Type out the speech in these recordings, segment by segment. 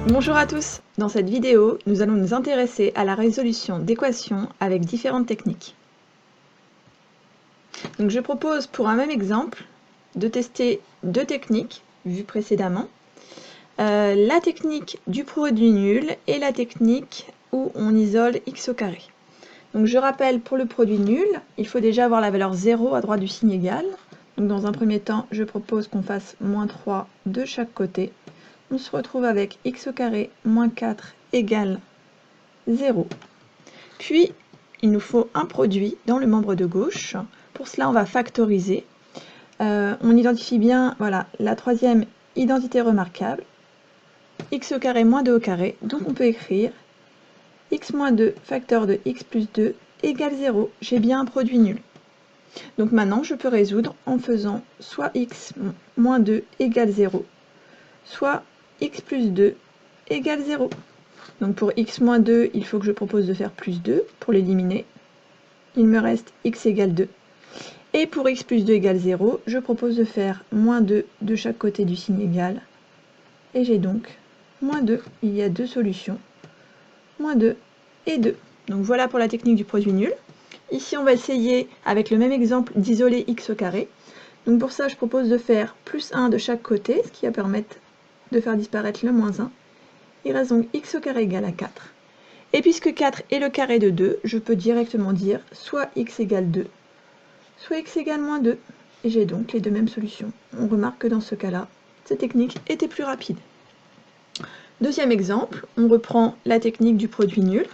Bonjour à tous! Dans cette vidéo, nous allons nous intéresser à la résolution d'équations avec différentes techniques. Donc je propose pour un même exemple de tester deux techniques vues précédemment. La technique du produit nul et la technique où on isole x au carré. Donc je rappelle, pour le produit nul, il faut déjà avoir la valeur 0 à droite du signe égal. Donc dans un premier temps, je propose qu'on fasse moins 3 de chaque côté. On se retrouve avec x au carré moins 4 égale 0. Puis, il nous faut un produit dans le membre de gauche. Pour cela, on va factoriser. On identifie bien la troisième identité remarquable, x au carré moins 2 au carré. Donc on peut écrire x moins 2 facteur de x plus 2 égale 0. J'ai bien un produit nul. Donc maintenant, je peux résoudre en faisant soit x moins 2 égale 0, soit x plus 2 égale 0. Donc pour x moins 2, il faut que je propose de faire plus 2 pour l'éliminer. Il me reste x égale 2. Et pour x plus 2 égale 0, je propose de faire moins 2 de chaque côté du signe égal. Et j'ai donc moins 2. Il y a deux solutions. Moins 2 et 2. Donc voilà pour la technique du produit nul. Ici, on va essayer, avec le même exemple, d'isoler x au carré. Donc pour ça, je propose de faire plus 1 de chaque côté, ce qui va permettre de faire disparaître le moins 1. Il reste donc x au carré égale à 4. Et puisque 4 est le carré de 2, je peux directement dire soit x égale 2, soit x égale moins 2. Et j'ai donc les deux mêmes solutions. On remarque que dans ce cas-là, cette technique était plus rapide. Deuxième exemple, on reprend la technique du produit nul.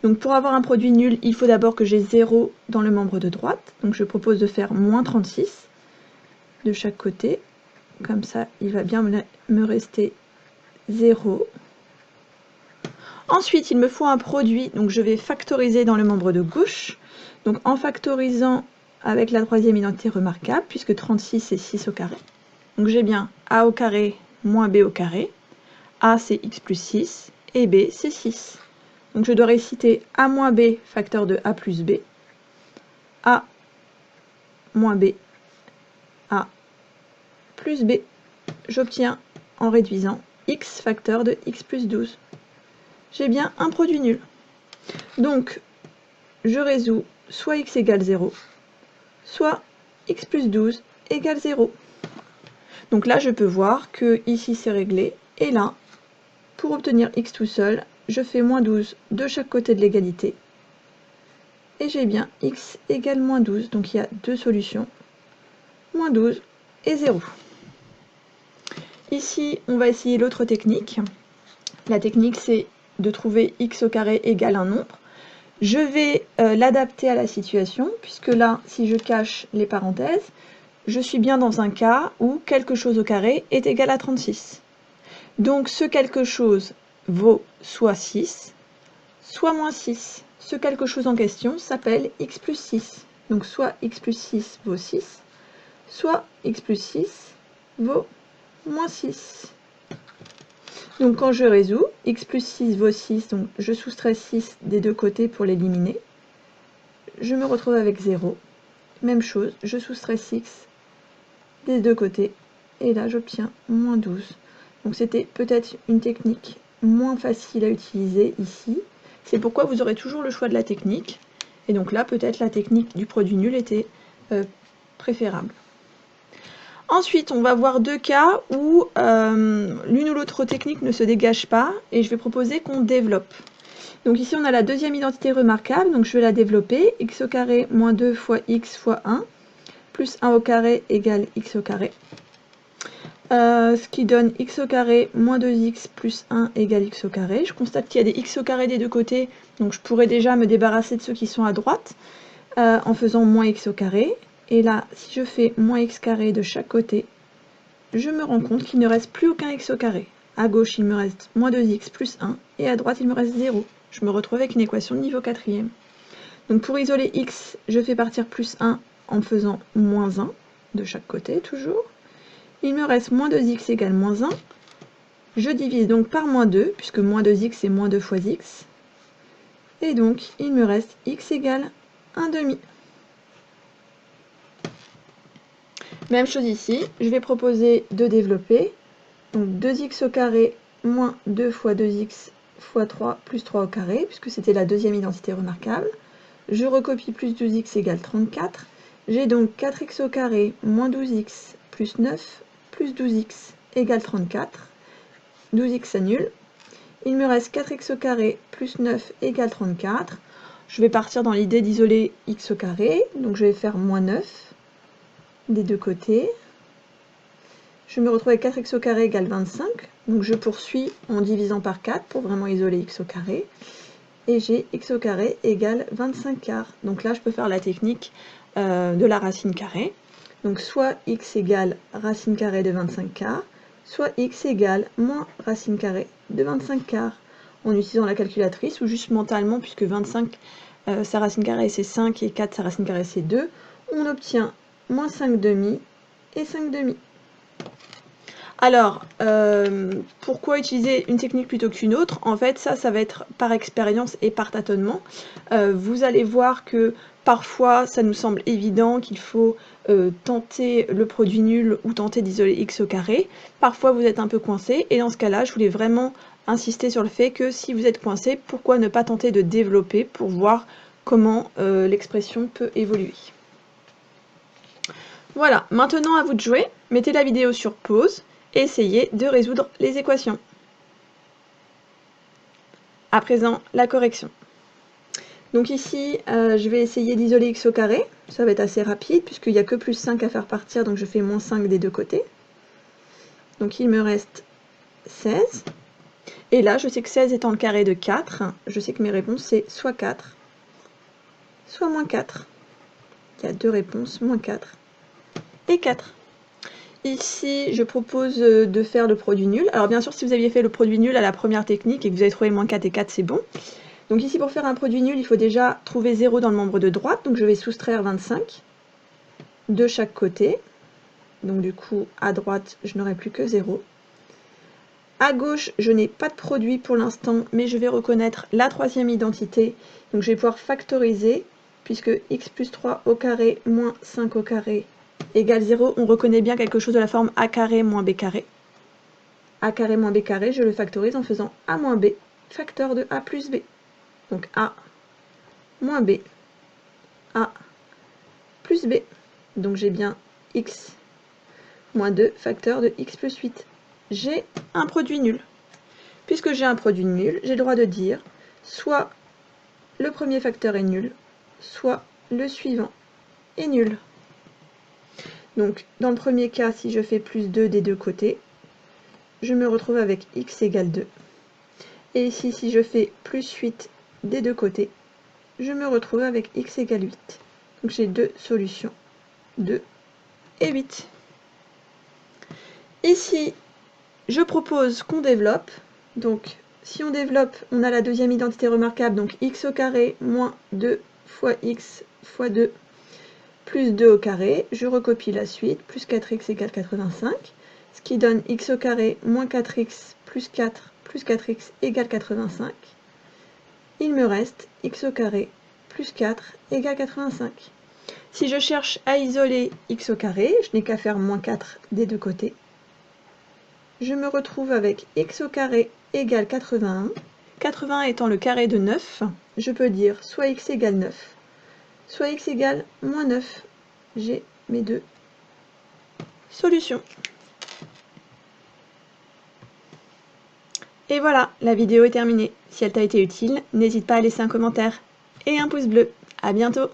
Donc pour avoir un produit nul, il faut d'abord que j'ai 0 dans le membre de droite. Donc je propose de faire moins 36 de chaque côté. Comme ça, il va bien me rester 0. Ensuite, il me faut un produit, donc je vais factoriser dans le membre de gauche. Donc en factorisant avec la troisième identité remarquable, puisque 36 c'est 6 au carré. Donc j'ai bien a au carré moins b au carré. A c'est x plus 6 et b c'est 6. Donc je dois réciter a moins b facteur de a plus b. A moins b, a plus b. J'obtiens en réduisant x facteur de x plus 12. J'ai bien un produit nul. Donc, je résous soit x égale 0, soit x plus 12 égale 0. Donc là, je peux voir que ici c'est réglé, et là, pour obtenir x tout seul, je fais moins 12 de chaque côté de l'égalité, et j'ai bien x égale moins 12. Donc il y a deux solutions, moins 12 et 0. Ici, on va essayer l'autre technique. La technique, c'est de trouver x au carré égale un nombre. Je vais l'adapter à la situation, puisque là, si je cache les parenthèses, je suis bien dans un cas où quelque chose au carré est égal à 36. Donc ce quelque chose vaut soit 6, soit moins 6. Ce quelque chose en question s'appelle x plus 6. Donc soit x plus 6 vaut 6, soit x plus 6 vaut moins 6. Donc quand je résous, x plus 6 vaut 6, donc je soustrais 6 des deux côtés pour l'éliminer. Je me retrouve avec 0. Même chose, je soustrais 6 des deux côtés, et là j'obtiens moins 12. Donc c'était peut-être une technique moins facile à utiliser ici. C'est pourquoi vous aurez toujours le choix de la technique. Et donc là, peut-être la technique du produit nul était préférable. Ensuite, on va voir deux cas où l'une ou l'autre technique ne se dégage pas, et je vais proposer qu'on développe. Donc ici, on a la deuxième identité remarquable, donc je vais la développer. X au carré moins 2 fois x fois 1, plus 1 au carré égale x au carré. Ce qui donne x au carré moins 2x plus 1 égale x au carré. Je constate qu'il y a des x au carré des deux côtés, donc je pourrais déjà me débarrasser de ceux qui sont à droite en faisant moins x au carré. Et là, si je fais moins x carré de chaque côté, je me rends compte qu'il ne reste plus aucun x au carré. À gauche, il me reste moins 2x plus 1, et à droite, il me reste 0. Je me retrouve avec une équation de niveau quatrième. Donc pour isoler x, je fais partir plus 1 en faisant moins 1 de chaque côté, toujours. Il me reste moins 2x égale moins 1. Je divise donc par moins 2, puisque moins 2x c'est moins 2 fois x. Et donc, il me reste x égale 1 demi. Même chose ici, je vais proposer de développer. Donc 2x au carré moins 2 fois 2x fois 3 plus 3 au carré, puisque c'était la deuxième identité remarquable. Je recopie plus 12x égale 34. J'ai donc 4x au carré moins 12x plus 9 plus 12x égale 34. 12x s'annule. Il me reste 4x au carré plus 9 égale 34. Je vais partir dans l'idée d'isoler x au carré, donc je vais faire moins 9 des deux côtés. Je me retrouve avec 4x au carré égale 25, donc je poursuis en divisant par 4 pour vraiment isoler x au carré. Et j'ai x au carré égale 25 quarts. Donc là, je peux faire la technique de la racine carrée. Donc soit x égale racine carrée de 25 quarts, soit x égale moins racine carrée de 25 quarts, en utilisant la calculatrice, ou juste mentalement, puisque 25, sa racine carrée c'est 5, et 4, sa racine carrée c'est 2, on obtient moins 5 demi et 5 demi. Alors, pourquoi utiliser une technique plutôt qu'une autre? En fait, ça va être par expérience et par tâtonnement. Vous allez voir que parfois, ça nous semble évident qu'il faut tenter le produit nul ou tenter d'isoler x au carré. Parfois, vous êtes un peu coincé, et dans ce cas-là, je voulais vraiment insister sur le fait que si vous êtes coincé, pourquoi ne pas tenter de développer pour voir comment l'expression peut évoluer. Voilà, maintenant à vous de jouer. Mettez la vidéo sur pause. Essayez de résoudre les équations. À présent, la correction. Donc ici, je vais essayer d'isoler x au carré. Ça va être assez rapide, puisqu'il n'y a que plus 5 à faire partir, donc je fais moins 5 des deux côtés. Donc il me reste 16. Et là, je sais que 16 étant le carré de 4, je sais que mes réponses, c'est soit 4, soit moins 4. Il y a deux réponses, moins 4 et 4. Ici, je propose de faire le produit nul. Alors bien sûr, si vous aviez fait le produit nul à la première technique et que vous avez trouvé moins 4 et 4, c'est bon. Donc ici, pour faire un produit nul, il faut déjà trouver 0 dans le membre de droite. Donc je vais soustraire 25 de chaque côté. Donc du coup, à droite, je n'aurai plus que 0. À gauche, je n'ai pas de produit pour l'instant, mais je vais reconnaître la troisième identité. Donc je vais pouvoir factoriser, puisque x plus 3 au carré moins 5 au carré égale 0, on reconnaît bien quelque chose de la forme a carré moins b carré. A carré moins b carré, je le factorise en faisant a moins b, facteur de a plus b. Donc a moins b, a plus b. Donc j'ai bien x moins 2, facteur de x plus 8. J'ai un produit nul. Puisque j'ai un produit nul, j'ai le droit de dire soit le premier facteur est nul, soit le suivant est nul. Donc, dans le premier cas, si je fais plus 2 des deux côtés, je me retrouve avec x égale 2. Et ici, si je fais plus 8 des deux côtés, je me retrouve avec x égale 8. Donc, j'ai deux solutions, 2 et 8. Ici, je propose qu'on développe. Donc, si on développe, on a la deuxième identité remarquable, donc x au carré moins 2 fois x fois 2 plus 2 au carré, je recopie la suite, plus 4x égale 85, ce qui donne x au carré moins 4x plus 4x égale 85. Il me reste x au carré plus 4 égale 85. Si je cherche à isoler x au carré, je n'ai qu'à faire moins 4 des deux côtés. Je me retrouve avec x au carré égale 81. 80 étant le carré de 9, je peux dire soit x égale 9, soit x égale moins 9. J'ai mes deux solutions. Et voilà, la vidéo est terminée. Si elle t'a été utile, n'hésite pas à laisser un commentaire et un pouce bleu. À bientôt!